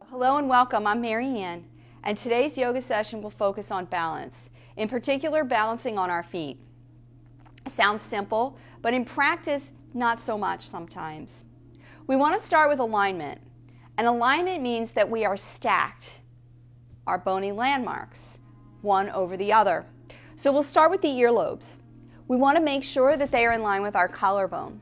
Hello and welcome. I'm Mary Ann, and today's yoga session will focus on balance, in particular balancing on our feet. It sounds simple, but in practice, not so much sometimes. We want to start with alignment, and alignment means that we are stacked, our bony landmarks, one over the other. So we'll start with the earlobes. We want to make sure that they are in line with our collarbone.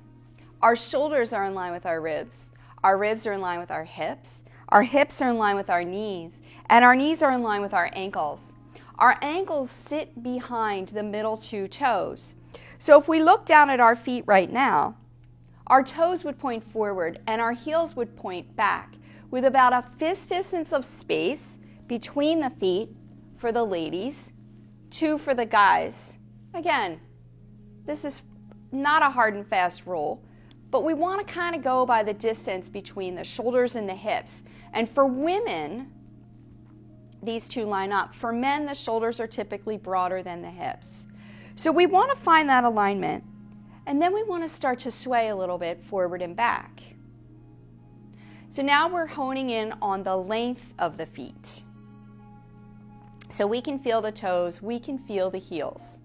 Our shoulders are in line with our ribs are in line with our hips are in line with our knees, and our knees are in line with our ankles. Our ankles sit behind the middle two toes. So if we look down at our feet right now, our toes would point forward and our heels would point back with about a fist distance of space between the feet for the ladies, 2 for the guys. Again, this is not a hard and fast rule, but we want to kind of go by the distance between the shoulders and the hips. And for women, these two line up. For men, the shoulders are typically broader than the hips. So we want to find that alignment, and then we want to start to sway a little bit forward and back. So now we're honing in on the length of the feet. So we can feel the toes, we can feel the heels.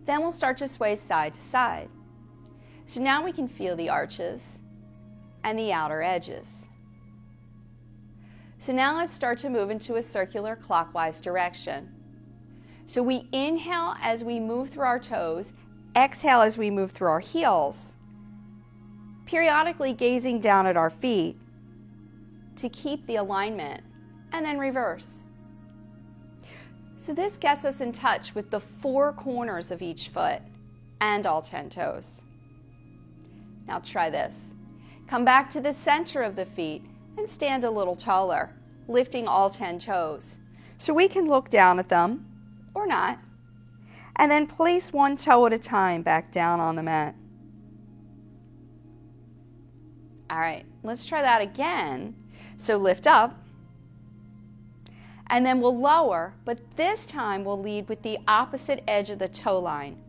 Then we'll start to sway side to side. So now we can feel the arches and the outer edges. So now let's start to move into a circular clockwise direction. So we inhale as we move through our toes, exhale as we move through our heels, periodically gazing down at our feet to keep the alignment, and then reverse. So this gets us in touch with the 4 corners of each foot and all 10 toes. Now try this. Come back to the center of the feet and stand a little taller, lifting all 10 toes. So we can look down at them, or not, and then place one toe at a time back down on the mat. All right, let's try that again. So lift up, and then we'll lower, but this time we'll lead with the opposite edge of the toe line.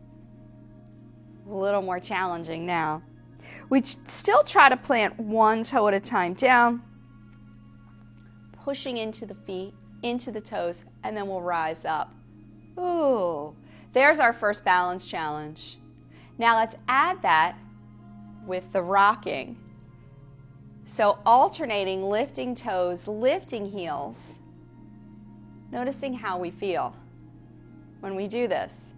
A little more challenging now. We still try to plant one toe at a time down, pushing into the feet, into the toes, and then we'll rise up. Ooh, there's our first balance challenge. Now let's add that with the rocking. So alternating lifting toes, lifting heels, noticing how we feel when we do this.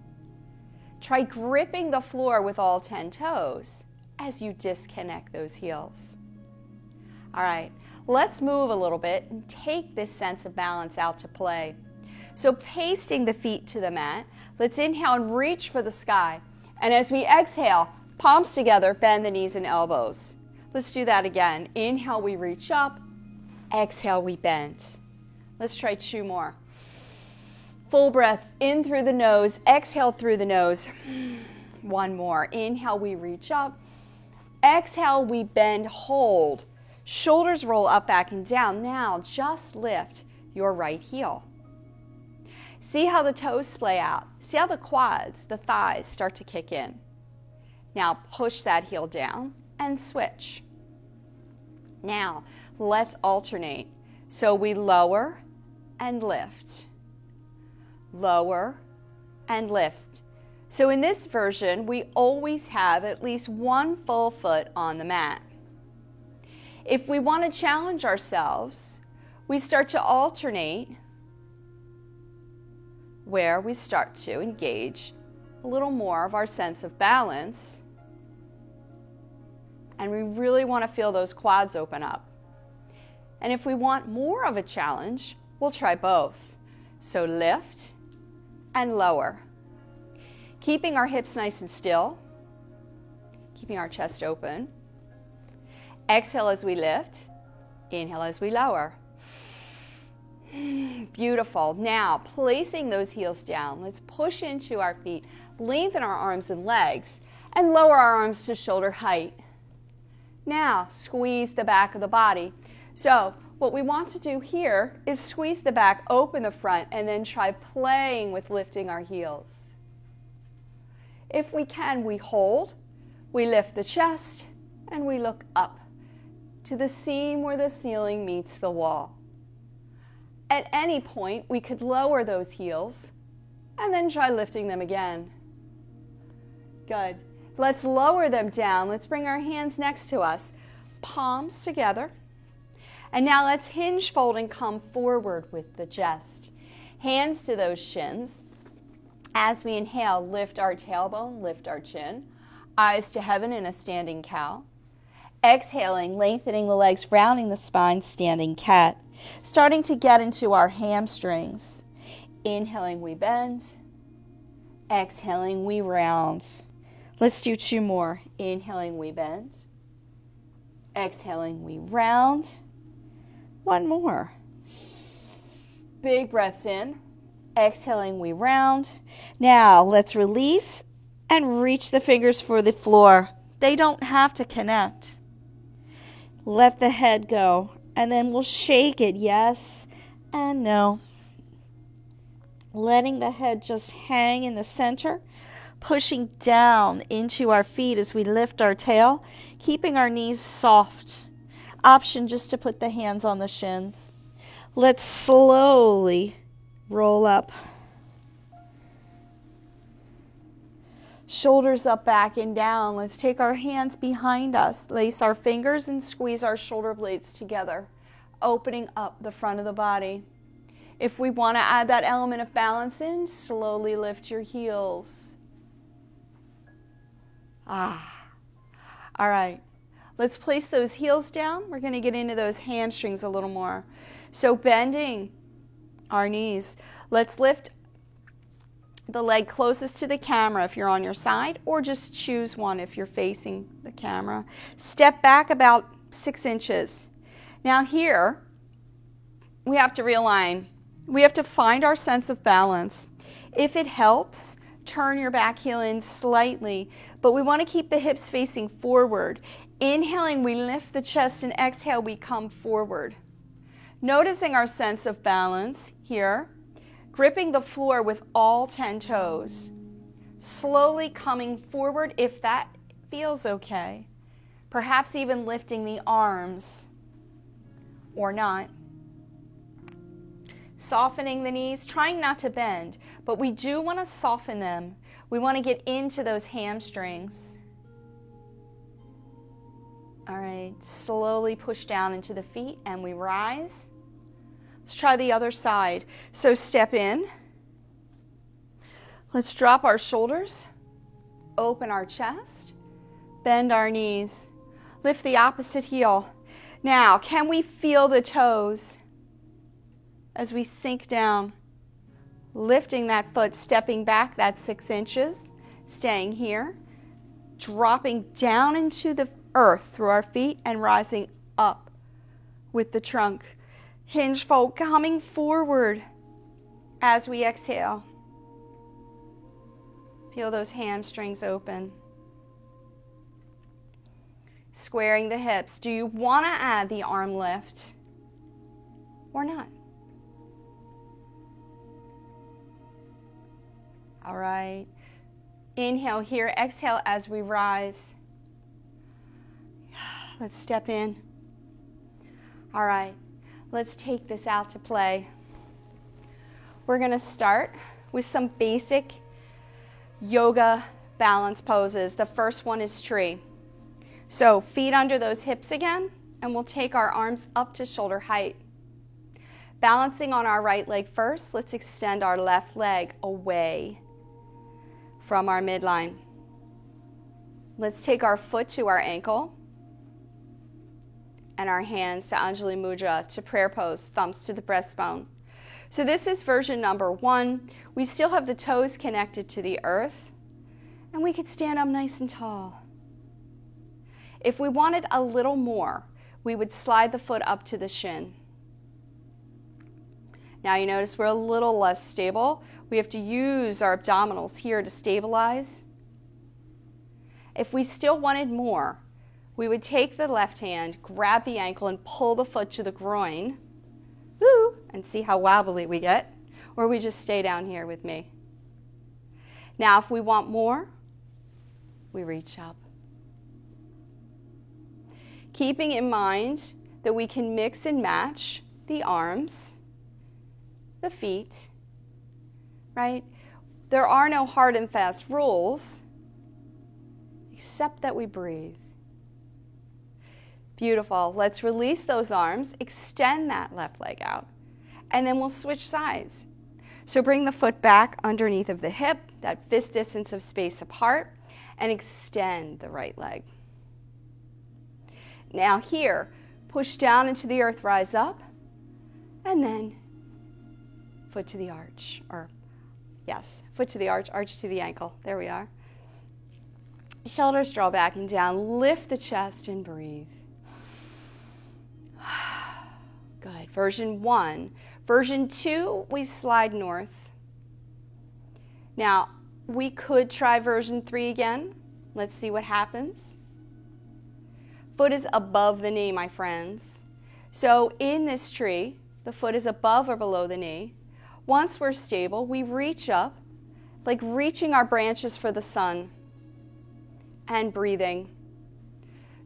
Try gripping the floor with all 10 toes as you disconnect those heels. All right, let's move a little bit and take this sense of balance out to play. So pasting the feet to the mat, let's inhale and reach for the sky. And as we exhale, palms together, bend the knees and elbows. Let's do that again. Inhale, we reach up. Exhale, we bend. Let's try 2 more. Full breaths in through the nose, exhale through the nose. 1 more. Inhale, we reach up. Exhale, we bend, hold. Shoulders roll up, back, and down. Now just lift your right heel. See how the toes splay out. See how the quads, the thighs start to kick in. Now push that heel down and switch. Now let's alternate. So we lower and lift. Lower and lift. So in this version, we always have at least 1 full foot on the mat. If we want to challenge ourselves, we start to alternate where we start to engage a little more of our sense of balance, and we really want to feel those quads open up. And if we want more of a challenge, we'll try both. So lift and lower. Keeping our hips nice and still, keeping our chest open. Exhale as we lift, inhale as we lower. Beautiful. Now, placing those heels down, let's push into our feet, lengthen our arms and legs, and lower our arms to shoulder height. Now, squeeze the back of the body. So, what we want to do here is squeeze the back, open the front, and then try playing with lifting our heels. If we can, we hold, we lift the chest, and we look up. to the seam where the ceiling meets the wall. At any point, we could lower those heels and then try lifting them again. Good. Let's lower them down. Let's bring our hands next to us, palms together. And now let's hinge fold and come forward with the chest. Hands to those shins. As we inhale, lift our tailbone, lift our chin. Eyes to heaven in a standing cow. Exhaling, lengthening the legs, rounding the spine, standing cat. Starting to get into our hamstrings. Inhaling, we bend. Exhaling, we round. Let's do 2 more. Inhaling, we bend. Exhaling, we round. 1 more. Big breaths in. Exhaling, we round. Now, let's release and reach the fingers for the floor. They don't have to connect. Let the head go, and then we'll shake it, yes and no. Letting the head just hang in the center, pushing down into our feet as we lift our tail, keeping our knees soft. Option just to put the hands on the shins. Let's slowly roll up. Shoulders up, back, and down. Let's take our hands behind us, lace our fingers, and squeeze our shoulder blades together, opening up the front of the body. If we want to add that element of balance in, slowly lift your heels. All right. Let's place those heels down. We're going to get into those hamstrings a little more. So bending our knees. Let's lift the leg closest to the camera if you're on your side, or just choose one if you're facing the camera. Step back about 6 inches. Now here, we have to realign. We have to find our sense of balance. If it helps, turn your back heel in slightly, but we want to keep the hips facing forward. Inhaling, we lift the chest, and exhale, we come forward. Noticing our sense of balance here, gripping the floor with all 10 toes. Slowly coming forward if that feels okay. Perhaps even lifting the arms or not. Softening the knees, trying not to bend, but we do want to soften them. We want to get into those hamstrings. All right, slowly push down into the feet and we rise. Let's try the other side. So step in. Let's drop our shoulders, open our chest, bend our knees, lift the opposite heel. Now, can we feel the toes as we sink down? Lifting that foot, stepping back that 6 inches, staying here, dropping down into the earth through our feet and rising up with the trunk. Hinge fold, coming forward as we exhale. Feel those hamstrings open. Squaring the hips. Do you want to add the arm lift or not? All right. Inhale here, exhale as we rise. Let's step in. All right. Let's take this out to play. We're going to start with some basic yoga balance poses. The first one is tree. So feet under those hips again, and we'll take our arms up to shoulder height. Balancing on our right leg first, let's extend our left leg away from our midline. Let's take our foot to our ankle and our hands to Anjali Mudra, to prayer pose, thumbs to the breastbone. So this is version number 1. We still have the toes connected to the earth, and we could stand up nice and tall. If we wanted a little more, we would slide the foot up to the shin. Now you notice we're a little less stable. We have to use our abdominals here to stabilize. If we still wanted more, we would take the left hand, grab the ankle, and pull the foot to the groin. Woo! And see how wobbly we get. Or we just stay down here with me. Now, if we want more, we reach up. keeping in mind that we can mix and match the arms, the feet, right? There are no hard and fast rules, except that we breathe. Beautiful. Let's release those arms, extend that left leg out, and then we'll switch sides. So bring the foot back underneath of the hip, that fist distance of space apart, and extend the right leg. Now here, push down into the earth, rise up, and then foot to the arch, or yes, foot to the arch, arch to the ankle. There we are. Shoulders draw back and down, lift the chest and breathe. Good. Version 1. Version 2, we slide north. Now, we could try version 3 again. Let's see what happens. Foot is above the knee, my friends. So in this tree, the foot is above or below the knee. Once we're stable, we reach up, like reaching our branches for the sun, and breathing.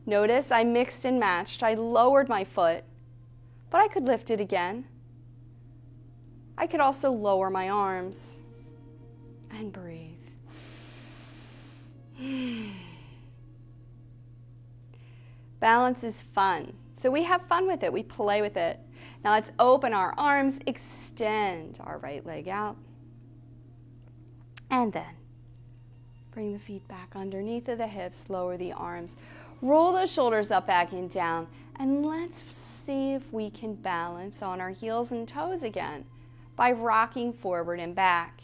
Notice I mixed and matched. I lowered my foot, but I could lift it again. I could also lower my arms and breathe. Balance is fun. So we have fun with it. We play with it. Now let's open our arms, extend our right leg out, and then bring the feet back underneath of the hips, lower the arms, roll the shoulders up, back, and down, and let's see if we can balance on our heels and toes again by rocking forward and back,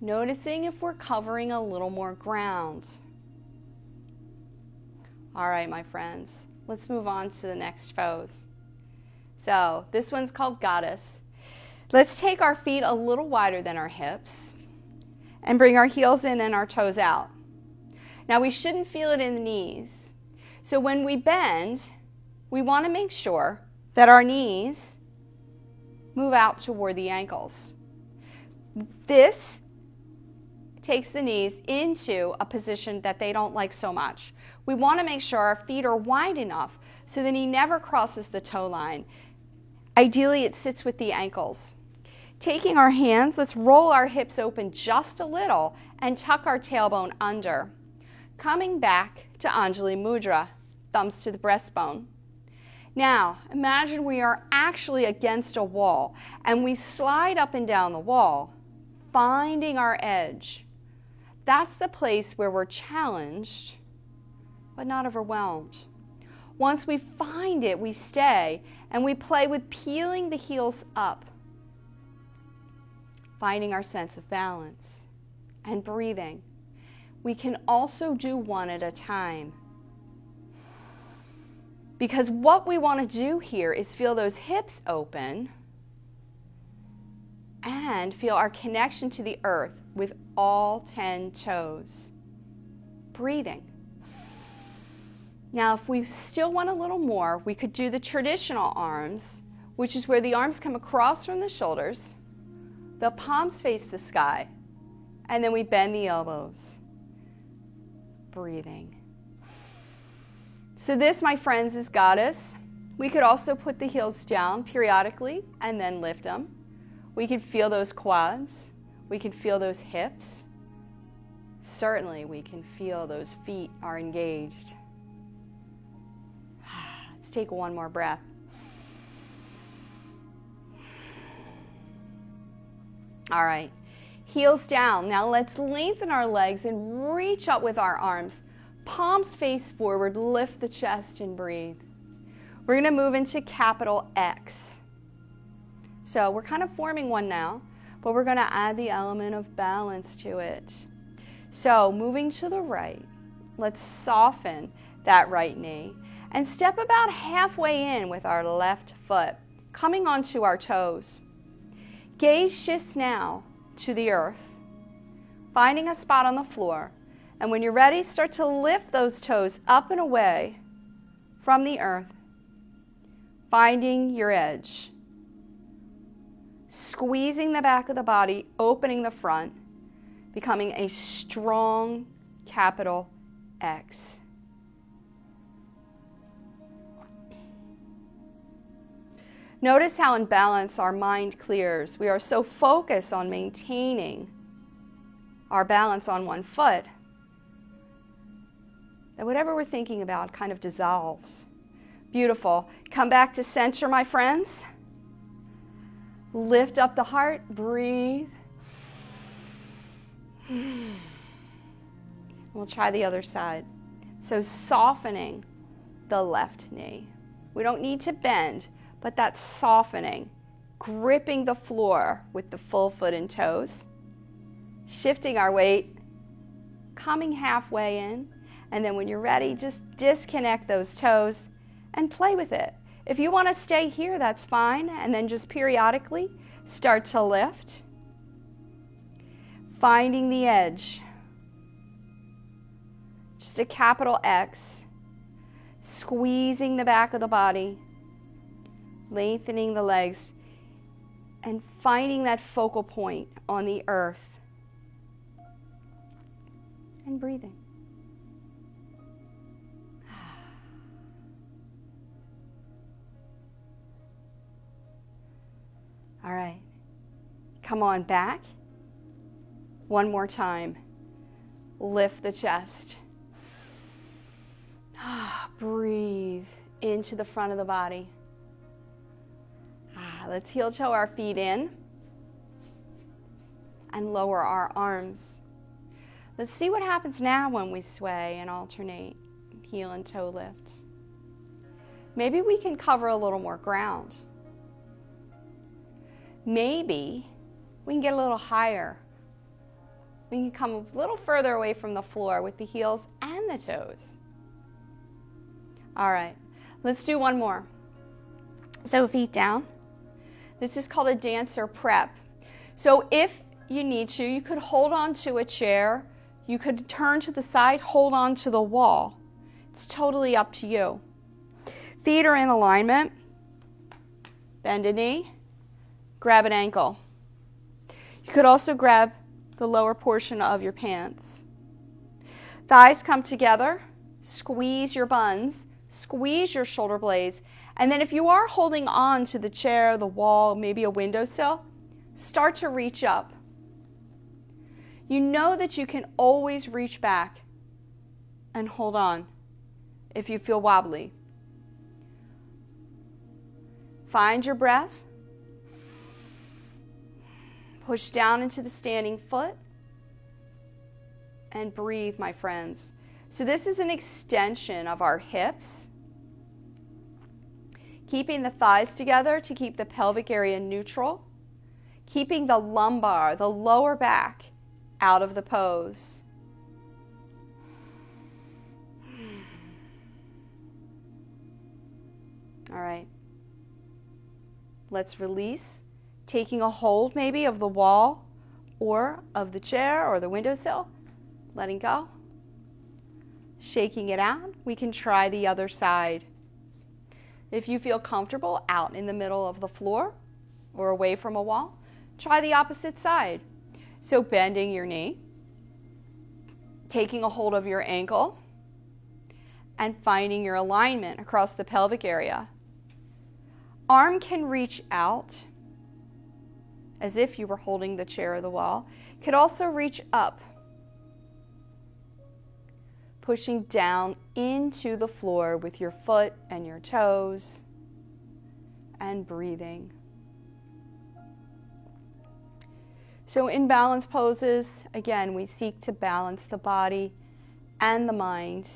noticing if we're covering a little more ground. All right, my friends, let's move on to the next pose. So this one's called Goddess. Let's take our feet a little wider than our hips and bring our heels in and our toes out. Now we shouldn't feel it in the knees. So when we bend, we want to make sure that our knees move out toward the ankles. This takes the knees into a position that they don't like so much. We want to make sure our feet are wide enough so the knee never crosses the toe line. Ideally, it sits with the ankles. Taking our hands, let's roll our hips open just a little and tuck our tailbone under. Coming back to Anjali Mudra, thumbs to the breastbone. Now, imagine we are actually against a wall and we slide up and down the wall, finding our edge. That's the place where we're challenged, but not overwhelmed. Once we find it, we stay and we play with peeling the heels up, finding our sense of balance and breathing. We can also do one at a time, because what we want to do here is feel those hips open and feel our connection to the earth with all 10 toes. Breathing. Now, if we still want a little more, we could do the traditional arms, which is where the arms come across from the shoulders, the palms face the sky, and then we bend the elbows. Breathing. So this, my friends, is Goddess. We could also put the heels down periodically and then lift them. We can feel those quads. We can feel those hips. Certainly, we can feel those feet are engaged. Let's take one more breath. All right, heels down. Now let's lengthen our legs and reach up with our arms. Palms face forward, lift the chest and breathe. We're going to move into capital X. So we're kind of forming one now, but we're going to add the element of balance to it. So moving to the right, let's soften that right knee and step about halfway in with our left foot, coming onto our toes. Gaze shifts now to the earth, finding a spot on the floor. And when you're ready, start to lift those toes up and away from the earth, finding your edge. Squeezing the back of the body, opening the front, becoming a strong capital X. Notice how in balance our mind clears. We are so focused on maintaining our balance on one foot that whatever we're thinking about kind of dissolves. Beautiful. Come back to center, my friends. Lift up the heart. Breathe. We'll try the other side. So softening the left knee. We don't need to bend, but that's softening. Gripping the floor with the full foot and toes. Shifting our weight. Coming halfway in. And then when you're ready, just disconnect those toes and play with it. If you want to stay here, that's fine. And then just periodically start to lift. Finding the edge. Just a capital X. Squeezing the back of the body. Lengthening the legs. And finding that focal point on the earth. And breathing. All right, come on back. One more time. Lift the chest. Breathe into the front of the body. Let's heel toe our feet in and lower our arms. Let's see what happens now when we sway and alternate heel and toe lift. Maybe we can cover a little more ground. Maybe we can get a little higher. We can come a little further away from the floor with the heels and the toes. All right, let's do one more. So feet down. This is called a dancer prep. So if you need to, you could hold on to a chair. You could turn to the side, hold on to the wall. It's totally up to you. Feet are in alignment. Bend a knee. Grab an ankle. You could also grab the lower portion of your pants. Thighs come together. Squeeze your buns. Squeeze your shoulder blades. And then if you are holding on to the chair, the wall, maybe a windowsill, start to reach up. You know that you can always reach back and hold on if you feel wobbly. Find your breath. Push down into the standing foot and breathe, my friends. So this is an extension of our hips. Keeping the thighs together to keep the pelvic area neutral. Keeping the lumbar, the lower back, out of the pose. All right. Let's release. Taking a hold maybe of the wall or of the chair or the windowsill. Letting go. Shaking it out. We can try the other side. If you feel comfortable out in the middle of the floor or away from a wall, try the opposite side. So bending your knee, taking a hold of your ankle, and finding your alignment across the pelvic area. Arm can reach out as if you were holding the chair or the wall. Could also reach up, pushing down into the floor with your foot and your toes, and breathing. So in balance poses, again, we seek to balance the body and the mind.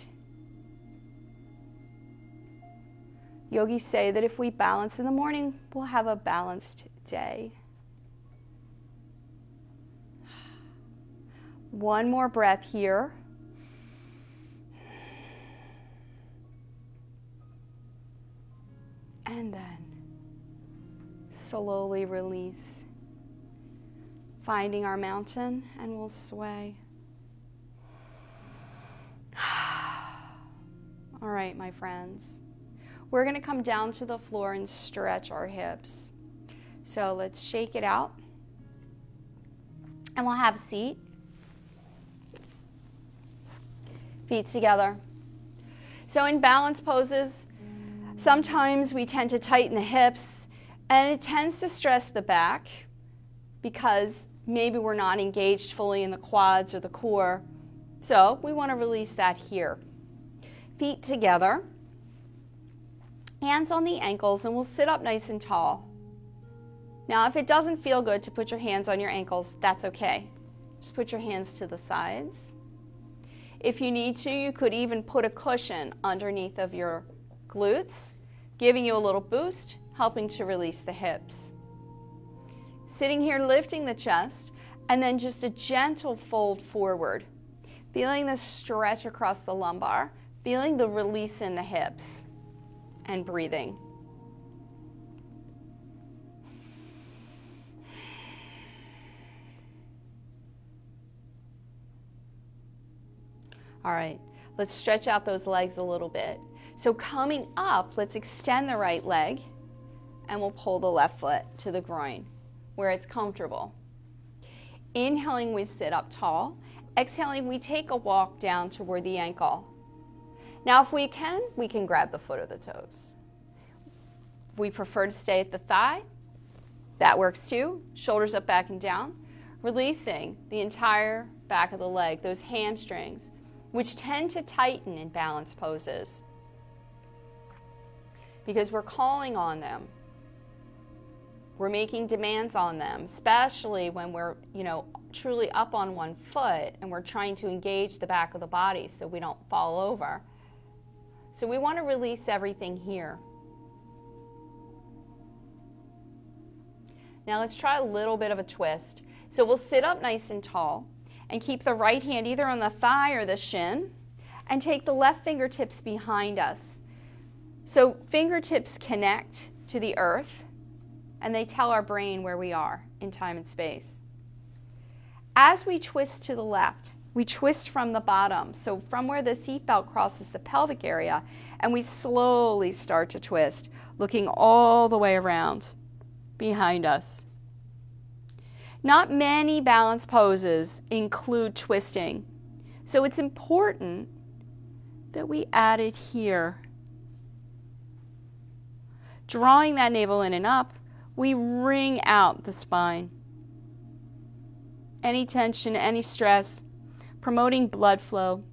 Yogis say that if we balance in the morning, we'll have a balanced day. One more breath here. And then slowly release. Finding our mountain, and we'll sway. All right, my friends. We're going to come down to the floor and stretch our hips. So let's shake it out. And we'll have a seat. Feet together. So in balance poses, sometimes we tend to tighten the hips And it tends to stress the back because maybe we're not engaged fully in the quads or the core. So we want to release that here. Feet together, hands on the ankles, and we'll sit up nice and tall. Now, if it doesn't feel good to put your hands on your ankles, that's okay. Just put your hands to the sides. If you need to, you could even put a cushion underneath of your glutes, giving you a little boost, helping to release the hips. Sitting here, lifting the chest, and then just a gentle fold forward. Feeling the stretch across the lumbar, feeling the release in the hips, and breathing. All right, let's stretch out those legs a little bit. So coming up, let's extend the right leg, and we'll pull the left foot to the groin, where it's comfortable. Inhaling, we sit up tall. Exhaling, we take a walk down toward the ankle. Now, if we can grab the foot or the toes. If we prefer to stay at the thigh, that works too. Shoulders up, back, and down. Releasing the entire back of the leg, those hamstrings, which tend to tighten in balanced poses because we're calling on them. We're making demands on them, especially when we're, truly up on one foot and we're trying to engage the back of the body so we don't fall over. So we want to release everything here. Now let's try a little bit of a twist. So we'll sit up nice and tall and keep the right hand either on the thigh or the shin and take the left fingertips behind us. So fingertips connect to the earth and they tell our brain where we are in time and space. As we twist to the left, we twist from the bottom, so from where the seatbelt crosses the pelvic area, and we slowly start to twist, looking all the way around behind us. Not many balance poses include twisting, so it's important that we add it here. Drawing that navel in and up, we wring out the spine. Any tension, any stress, promoting blood flow.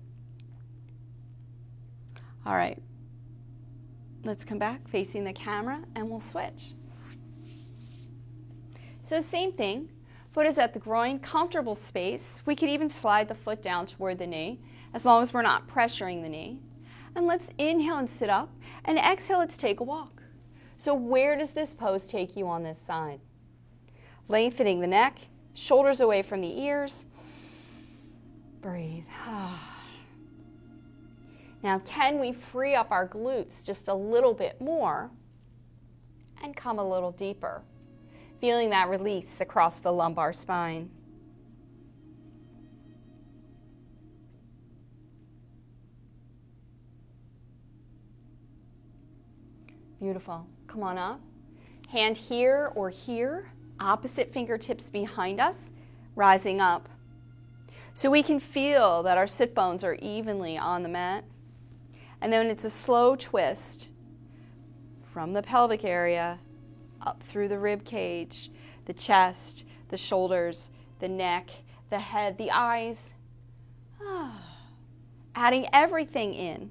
All right, let's come back facing the camera and we'll switch. So same thing, foot is at the groin, comfortable space. We could even slide the foot down toward the knee as long as we're not pressuring the knee. And let's inhale and sit up, and exhale, let's take a walk. So where does this pose take you on this side? Lengthening the neck, shoulders away from the ears. Breathe. Now, can we free up our glutes just a little bit more and come a little deeper? Feeling that release across the lumbar spine. Beautiful. Come on up. Hand here or here, opposite fingertips behind us, rising up. So we can feel that our sit bones are evenly on the mat. And then it's a slow twist from the pelvic area up through the rib cage, the chest, the shoulders, the neck, the head, the eyes. Adding everything in.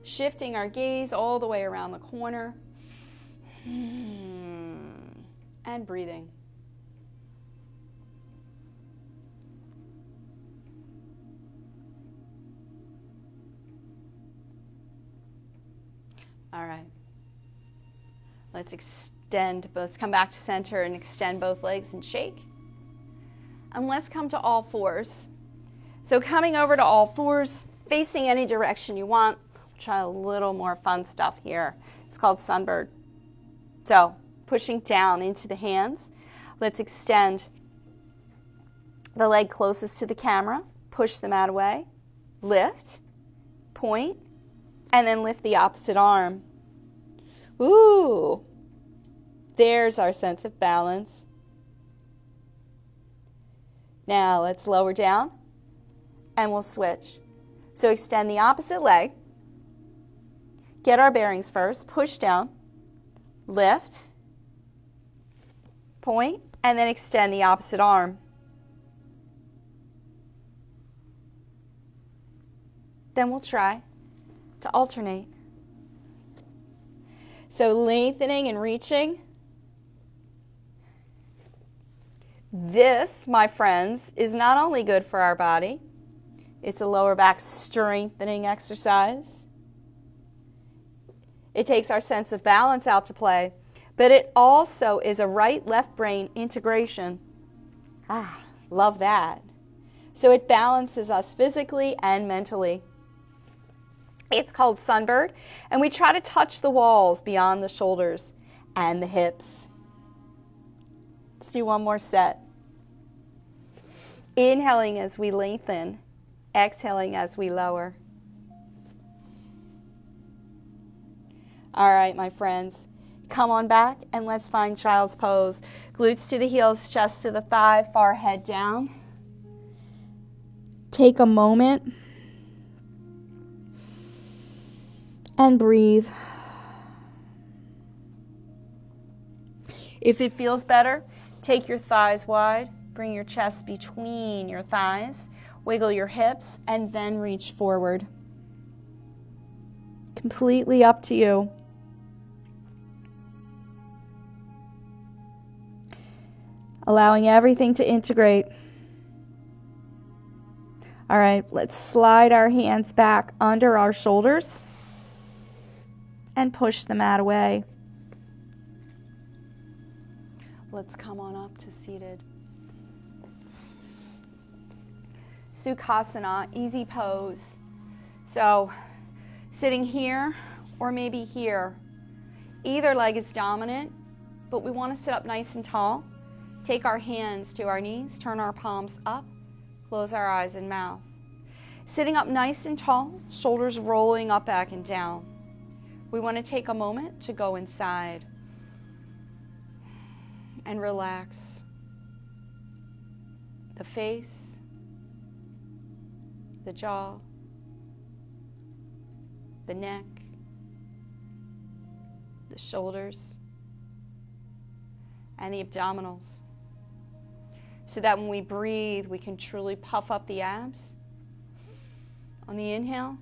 Shifting our gaze all the way around the corner. And breathing. All right. Let's come back to center and extend both legs and shake. And let's come to all fours. So coming over to all fours, facing any direction you want. We'll try a little more fun stuff here. It's called Sunbird. So pushing down into the hands. Let's extend the leg closest to the camera. Push them out away. Lift, point, and then lift the opposite arm. Ooh, there's our sense of balance. Now let's lower down and we'll switch. So extend the opposite leg. Get our bearings first. Push down, lift, point, and then extend the opposite arm. Then we'll try to alternate. So lengthening and reaching. This, my friends, is not only good for our body, it's a lower back strengthening exercise. It takes our sense of balance out to play, but it also is a right-left brain integration. Love that. So it balances us physically and mentally. It's called Sunbird, and we try to touch the walls beyond the shoulders and the hips. Let's do one more set. Inhaling as we lengthen, exhaling as we lower. All right, my friends, come on back and let's find child's pose. Glutes to the heels, chest to the thigh, far head down. Take a moment and breathe. If it feels better, take your thighs wide, bring your chest between your thighs, wiggle your hips, and then reach forward. Completely up to you. Allowing everything to integrate. All right, let's slide our hands back under our shoulders and push the mat away. Let's come on up to seated. Sukhasana, easy pose. So sitting here or maybe here. Either leg is dominant, but we want to sit up nice and tall. Take our hands to our knees, turn our palms up, close our eyes and mouth. Sitting up nice and tall, shoulders rolling up, back, and down. We want to take a moment to go inside and relax the face, the jaw, the neck, the shoulders, and the abdominals, so that when we breathe, we can truly puff up the abs on the inhale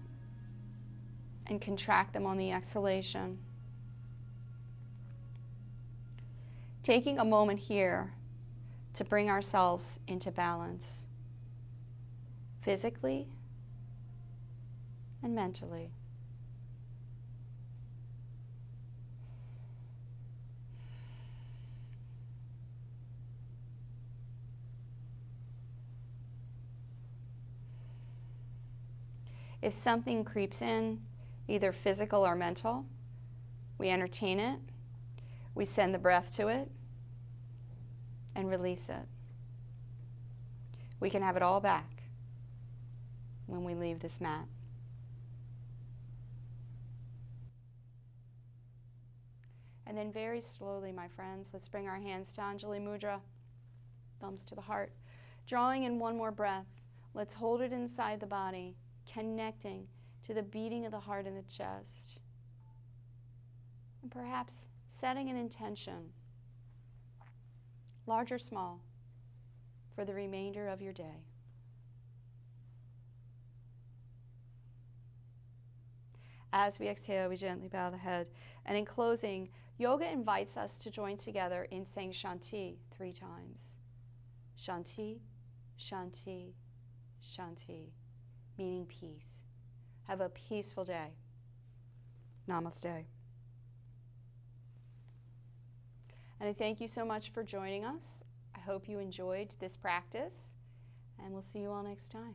and contract them on the exhalation. Taking a moment here to bring ourselves into balance, physically and mentally. If something creeps in, either physical or mental, we entertain it, we send the breath to it, and release it. We can have it all back when we leave this mat. And then very slowly, my friends, let's bring our hands to Anjali Mudra, thumbs to the heart. Drawing in one more breath, let's hold it inside the body, connecting to the beating of the heart in the chest. And perhaps setting an intention, large or small, for the remainder of your day. As we exhale, we gently bow the head. And in closing, yoga invites us to join together in saying Shanti 3 times. Shanti, Shanti, Shanti, meaning peace. Have a peaceful day. Namaste. And I thank you so much for joining us. I hope you enjoyed this practice, and we'll see you all next time.